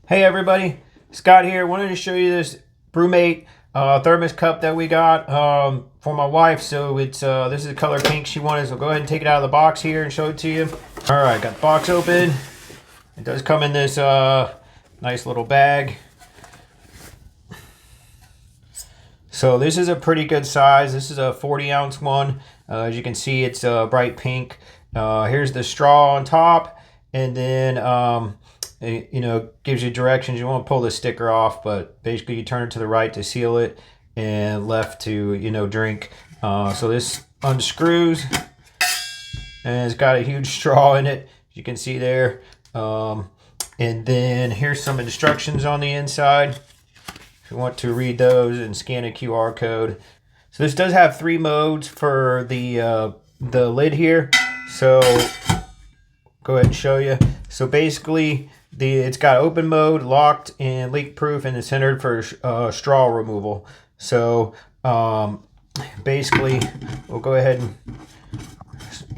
Hey everybody, Scott here. Wanted to show you this BrüMate thermos cup that we got for my wife. So it's this is the color pink she wanted. So go ahead and take it out of the box here and show it to you. All right, got the box open. It does come in this nice little bag. So this is a pretty good size. This is a 40-ounce one. As you can see, it's bright pink. Here's the straw on top, and then it gives you directions. You won't pull the sticker off, but basically you turn it to the right to seal it and left to drink. So this unscrews and it's got a huge straw in it, as you can see there. And then here's some instructions on the inside if you want to read those and scan a QR code. So this does have 3 modes for the lid here. So go ahead and show you. So basically it's got open mode, locked, and leak proof, and it's centered for straw removal. So basically we'll go ahead and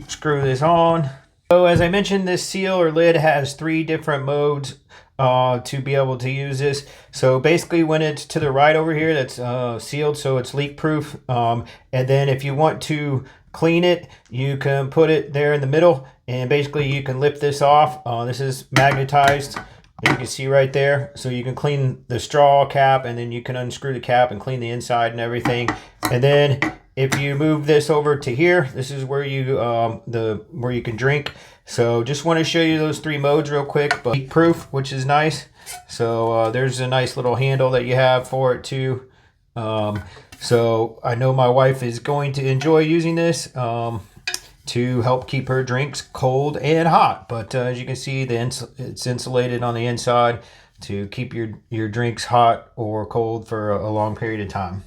screw this on. So as I mentioned, this seal or lid has 3 different modes to be able to use this. So basically when it's to the right over here, that's sealed, so it's leak proof. And then if you want to clean it, you can put it there in the middle, and basically you can lift this off. This is magnetized, as you can see right there. So you can clean the straw cap, and then you can unscrew the cap and clean the inside and everything. And then if you move this over to here, this is where you where you can drink. So just want to show you those 3 modes real quick. But leak proof, which is nice. So there's a nice little handle that you have for it too. So I know my wife is going to enjoy using this to help keep her drinks cold and hot. But as you can see, it's insulated on the inside to keep your drinks hot or cold for a long period of time.